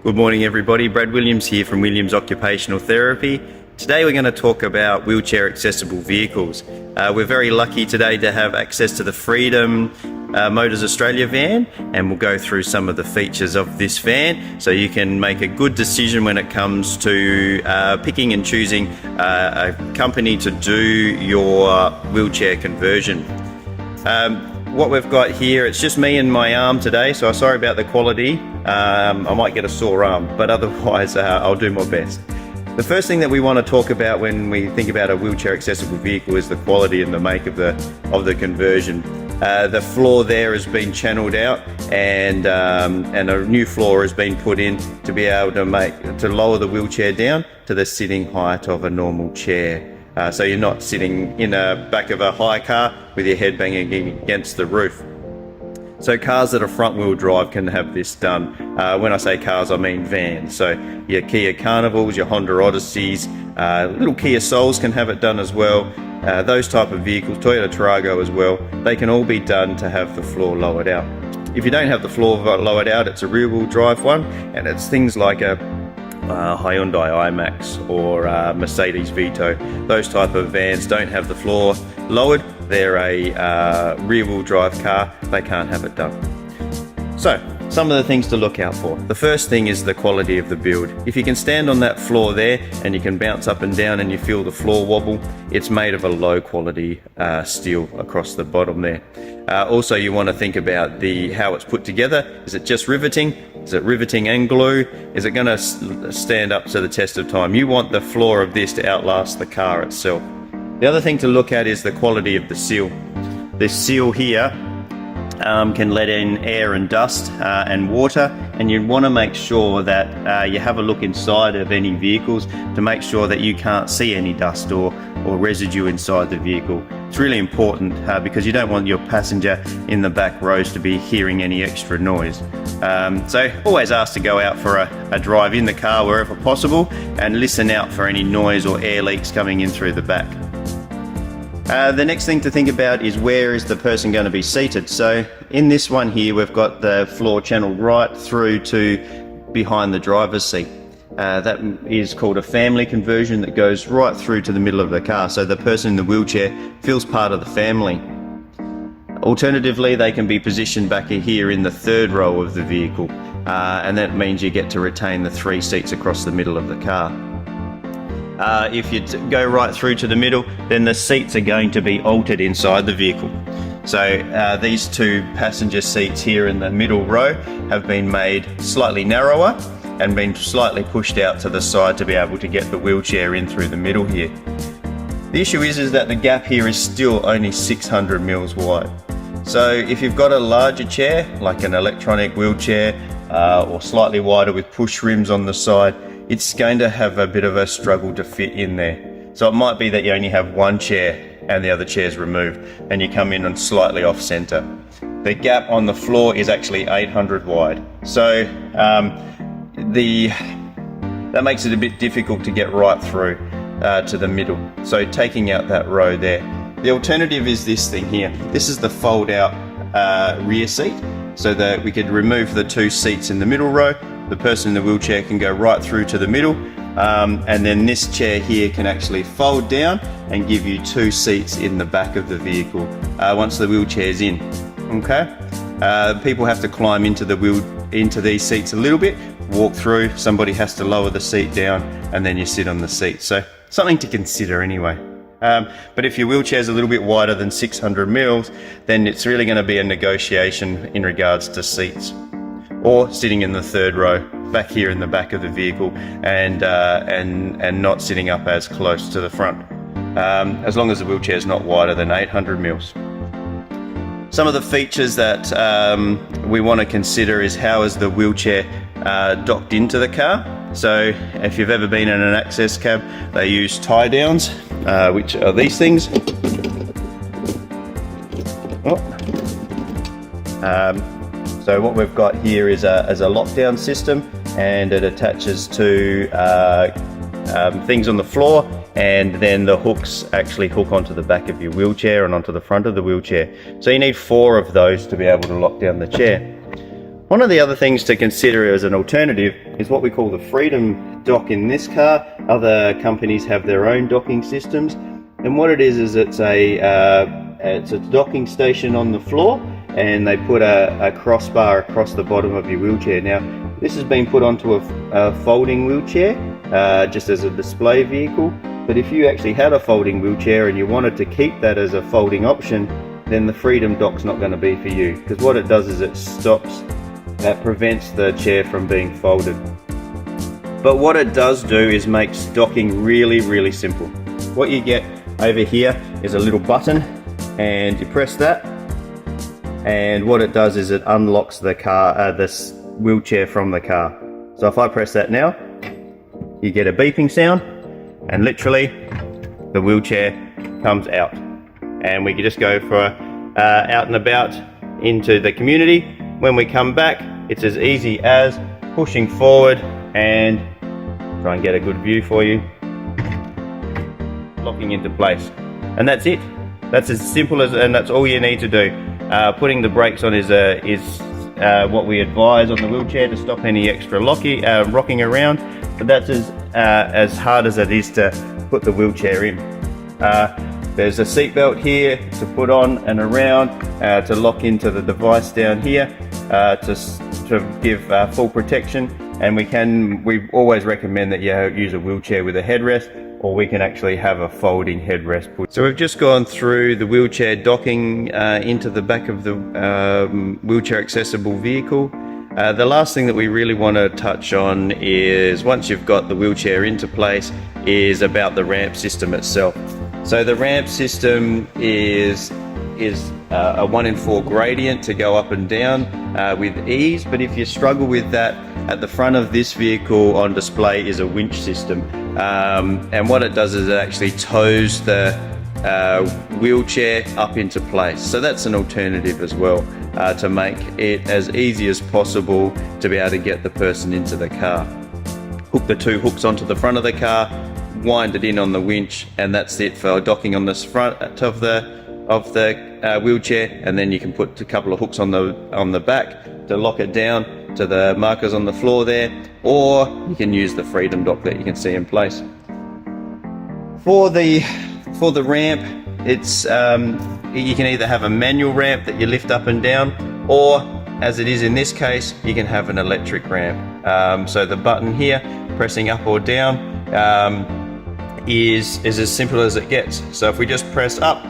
Good morning everybody, Brad Williams here from Williams Occupational Therapy. Today we're going to talk about wheelchair accessible vehicles. We're very lucky today to have access to the Freedom Motors Australia van, and we'll go through some of the features of this van so you can make a good decision when it comes to picking and choosing a company to do your wheelchair conversion. What we've got here, it's just me and my arm today, so I'm sorry about the quality. I might get a sore arm, but otherwise I'll do my best. The first thing that we want to talk about when we think about a wheelchair accessible vehicle is the quality and the make of the conversion. The floor there has been channeled out, and a new floor has been put in to be able to lower the wheelchair down to the sitting height of a normal chair. So you're not sitting in the back of a hire car with your head banging against the roof. So cars that are front wheel drive can have this done. When I say cars, I mean vans. So your Kia Carnivals, your Honda Odysseys, little Kia Souls can have it done as well. Those type of vehicles, Toyota Tarago as well, they can all be done to have the floor lowered out. If you don't have the floor lowered out, it's a rear wheel drive one, and it's things like a Hyundai iMax or Mercedes Vito. Those type of vans don't have the floor lowered. They're a rear wheel drive car. They can't have it done. So some of the things to look out for. The first thing is the quality of the build. If you can stand on that floor there and you can bounce up and down and you feel the floor wobble, it's made of a low quality steel across the bottom there. Also, you want to think about how it's put together. Is it just riveting? Is it riveting and glue? Is it going to stand up to the test of time? You want the floor of this to outlast the car itself. The other thing to look at is the quality of the seal. This seal here can let in air and dust and water, and you want to make sure that you have a look inside of any vehicles to make sure that you can't see any dust or residue inside the vehicle. It's really important because you don't want your passenger in the back rows to be hearing any extra noise. So always ask to go out for a drive in the car wherever possible and listen out for any noise or air leaks coming in through the back. The next thing to think about is where is the person going to be seated. So in this one here, we've got the floor channeled right through to behind the driver's seat. That is called a family conversion that goes right through to the middle of the car, so the person in the wheelchair feels part of the family. Alternatively, they can be positioned back here in the third row of the vehicle, and that means you get to retain the 3 seats across the middle of the car. If you go right through to the middle, then the seats are going to be altered inside the vehicle. So these 2 passenger seats here in the middle row have been made slightly narrower and been slightly pushed out to the side to be able to get the wheelchair in through the middle here. The issue is that the gap here is still only 600 mils wide. So if you've got a larger chair, like an electronic wheelchair, or slightly wider with push rims on the side, it's going to have a bit of a struggle to fit in there. So it might be that you only have one chair and the other chair's removed, and you come in and slightly off center. The gap on the floor is actually 800 wide. So that makes it a bit difficult to get right through to the middle. So taking out that row there. The alternative is this thing here. This is the fold out rear seat, so that we could remove the 2 seats in the middle row. The person in the wheelchair can go right through to the middle, and then this chair here can actually fold down and give you 2 seats in the back of the vehicle once the wheelchair's in. Okay, people have to climb into these seats a little bit, walk through, somebody has to lower the seat down, and then you sit on the seat. So something to consider anyway. But if your wheelchair is a little bit wider than 600 mils, then it's really going to be a negotiation in regards to seats, or sitting in the third row back here in the back of the vehicle and not sitting up as close to the front, as long as the wheelchair is not wider than 800 mils. Some of the features that we want to consider is how is the wheelchair docked into the car. So if you've ever been in an access cab, they use tie downs, which are these things. So what we've got here is a lockdown system, and it attaches to things on the floor, and then the hooks actually hook onto the back of your wheelchair and onto the front of the wheelchair. So you need 4 of those to be able to lock down the chair. One of the other things to consider as an alternative is what we call the Freedom dock in this car. Other companies have their own docking systems, and what it is it's a docking station on the floor, and they put a crossbar across the bottom of your wheelchair. Now, this has been put onto a folding wheelchair just as a display vehicle, but if you actually had a folding wheelchair and you wanted to keep that as a folding option, then the Freedom dock's not going to be for you, because what it does is it prevents the chair from being folded. But what it does do is makes docking really, really simple. What you get over here is a little button, and you press that, and what it does is it unlocks the car, this wheelchair from the car. So if I press that now, you get a beeping sound, and literally the wheelchair comes out, and we can just go for out and about into the community. When we come back, it's as easy as pushing forward, and try and get a good view for you, locking into place, and that's it. That's as simple as, and that's all you need to do. Putting the brakes on is what we advise on the wheelchair to stop any extra rocking around, but that's as hard as it is to put the wheelchair in. There's a seat belt here to put on and around to lock into the device down here to give full protection, and we always recommend that you use a wheelchair with a headrest, or we can actually have a folding headrest put. So we've just gone through the wheelchair docking into the back of the wheelchair accessible vehicle. The last thing that we really want to touch on is, once you've got the wheelchair into place, is about the ramp system itself. So the ramp system is a 1 in 4 gradient to go up and down with ease, but if you struggle with that, at the front of this vehicle on display is a winch system, and what it does is it actually tows the wheelchair up into place. So that's an alternative as well, to make it as easy as possible to be able to get the person into the car. Hook the 2 hooks onto the front of the car, wind it in on the winch, and that's it for docking on this front of the wheelchair, and then you can put a couple of hooks on the back to lock it down to the markers on the floor there, or you can use the Freedom dock that you can see in place. For the ramp, it's you can either have a manual ramp that you lift up and down, or as it is in this case, you can have an electric ramp. So the button here, pressing up or down, is as simple as it gets. So if we just press up,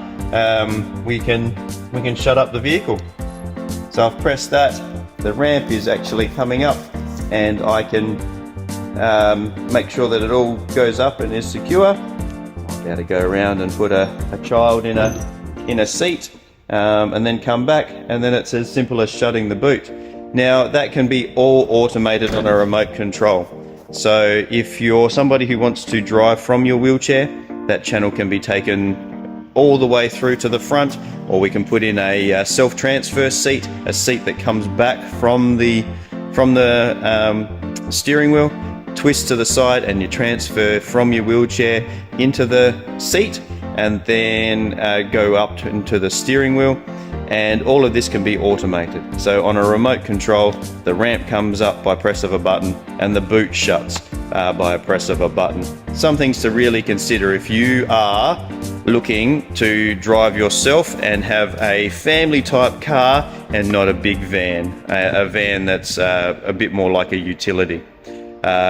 we can shut up the vehicle. So I've pressed that, the ramp is actually coming up, and I can make sure that it all goes up and is secure. I'll be able to go around and put a child in a seat, and then come back, and then it's as simple as shutting the boot. Now that can be all automated on a remote control. So if you're somebody who wants to drive from your wheelchair, that channel can be taken all the way through to the front, or we can put in a self-transfer seat, a seat that comes back from the steering wheel, twist to the side, and you transfer from your wheelchair into the seat, and then go up into the steering wheel. And all of this can be automated. So on a remote control, the ramp comes up by press of a button, and the boot shuts by a press of a button. Some things to really consider if you are looking to drive yourself and have a family type car and not a big van, a van that's a bit more like a utility,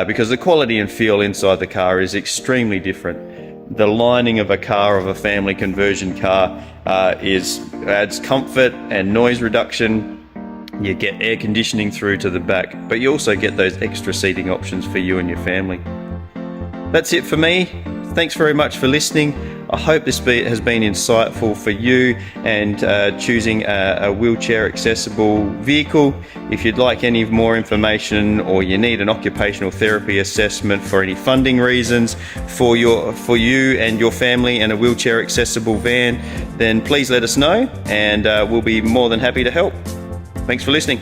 because the quality and feel inside the car is extremely different. The lining of a car, of a family conversion car, adds comfort and noise reduction. You get air conditioning through to the back, but you also get those extra seating options for you and your family. That's it for me. Thanks very much for listening. I hope this has been insightful for you and choosing a wheelchair accessible vehicle. If you'd like any more information, or you need an occupational therapy assessment for any funding reasons for you and your family and a wheelchair accessible van, then please let us know, and we'll be more than happy to help. Thanks for listening.